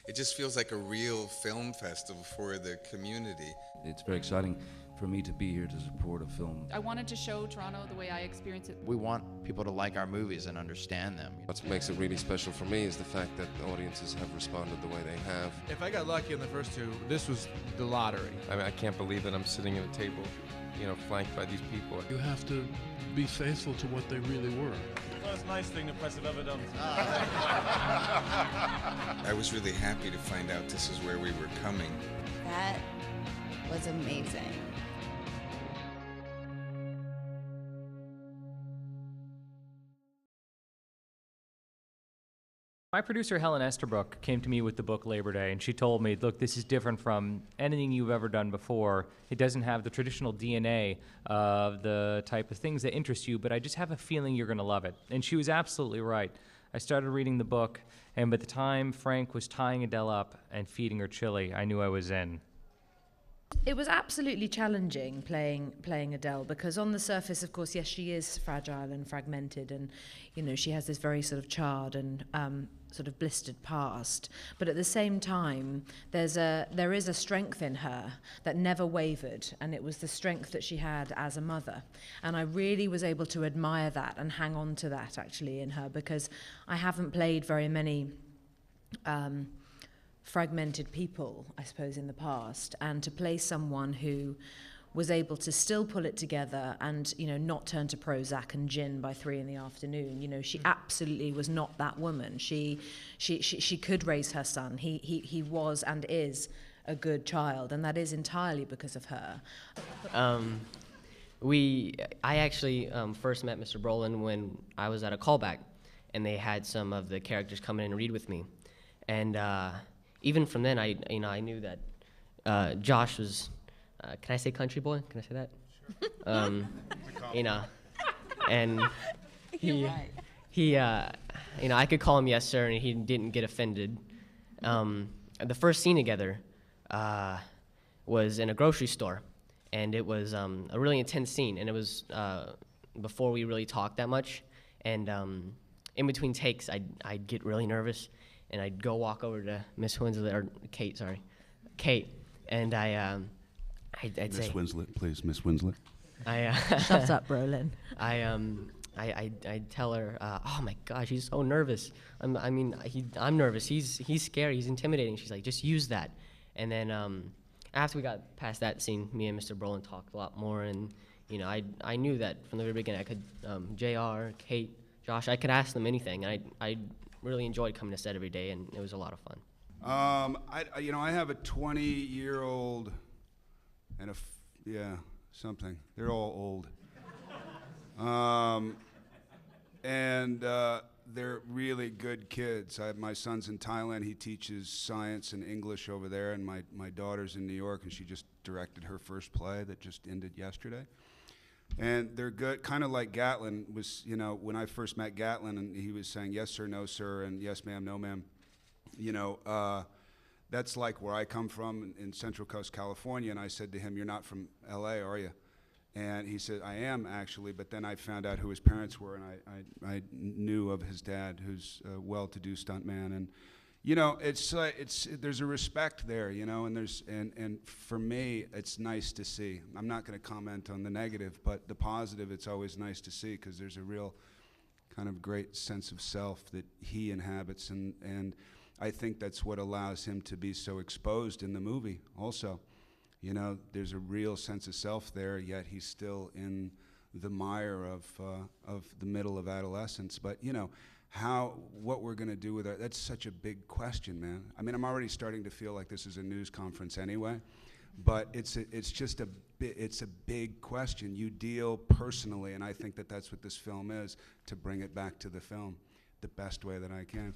It just feels like a real film festival for the community. It's very exciting for me to be here to support a film. I wanted to show Toronto the way I experience it. We want people to like our movies and understand them. What makes it really special for me is the fact that the audiences have responded the way they have. If I got lucky in the first two, this was the lottery. I mean, I can't believe that I'm sitting at a table, flanked by these people. You have to be faithful to what they really were. First nice thing the press have ever done. I was really happy to find out this is where we were coming. That was amazing. My producer, Helen Esterbrook, came to me with the book Labor Day, and she told me, look, this is different from anything you've ever done before. It doesn't have the traditional DNA of the type of things that interest you, but I just have a feeling you're going to love it. And she was absolutely right. I started reading the book, and by the time Frank was tying Adele up and feeding her chili, I knew I was in. It was absolutely challenging playing Adele, because on the surface, of course, yes, she is fragile and fragmented, and she has this very sort of charred and sort of blistered past. But at the same time, there is a strength in her that never wavered, and it was the strength that she had as a mother. And I really was able to admire that and hang on to that actually in her, because I haven't played very many fragmented people, I suppose, in the past, and to play someone who was able to still pull it together and not turn to Prozac and gin by 3 PM. She absolutely was not that woman. She could raise her son. He was and is a good child, and that is entirely because of her. I actually first met Mr. Brolin when I was at a callback, and they had some of the characters come in and read with me, and even from then, I knew that Josh was. Can I say country boy? Can I say that? Sure. And I could call him yes sir, and he didn't get offended. The first scene together was in a grocery store, and it was a really intense scene, and it was before we really talked that much, and in between takes, I'd get really nervous, and I'd go walk over to Miss Winslet, or Kate, and I'd say, Miss Winslet, please, Miss Winslet. Shut up, Brolin. I'd tell her, oh my gosh, he's so nervous. I'm nervous. He's scary. He's intimidating. She's like, just use that. And then after we got past that scene, me and Mr. Brolin talked a lot more, and I knew that from the very beginning. I could Jr., Kate, Josh, I could ask them anything. I really enjoyed coming to set every day, and it was a lot of fun. I have a 20-year-old and something. They're all old. They're really good kids. My son's in Thailand. He teaches science and English over there, and my daughter's in New York, and she just directed her first play that just ended yesterday. And they're good, kind of like Gatlin was, when I first met Gatlin, and he was saying, yes, sir, no, sir, and yes, ma'am, no, ma'am. That's like where I come from in Central Coast, California, and I said to him, you're not from LA, are you? And he said, I am actually, but then I found out who his parents were, and I knew of his dad, who's a well-to-do stuntman, and there's a respect there, and for me, it's nice to see. I'm not going to comment on the negative, but the positive, it's always nice to see, because there's a real kind of great sense of self that he inhabits, and I think that's what allows him to be so exposed in the movie also. There's a real sense of self there, yet he's still in the mire of the middle of adolescence. But, what we're going to do with it, that's such a big question, man. I mean, I'm already starting to feel like this is a news conference anyway, but it's a big question. You deal personally, and I think that that's what this film is, to bring it back to the film the best way that I can.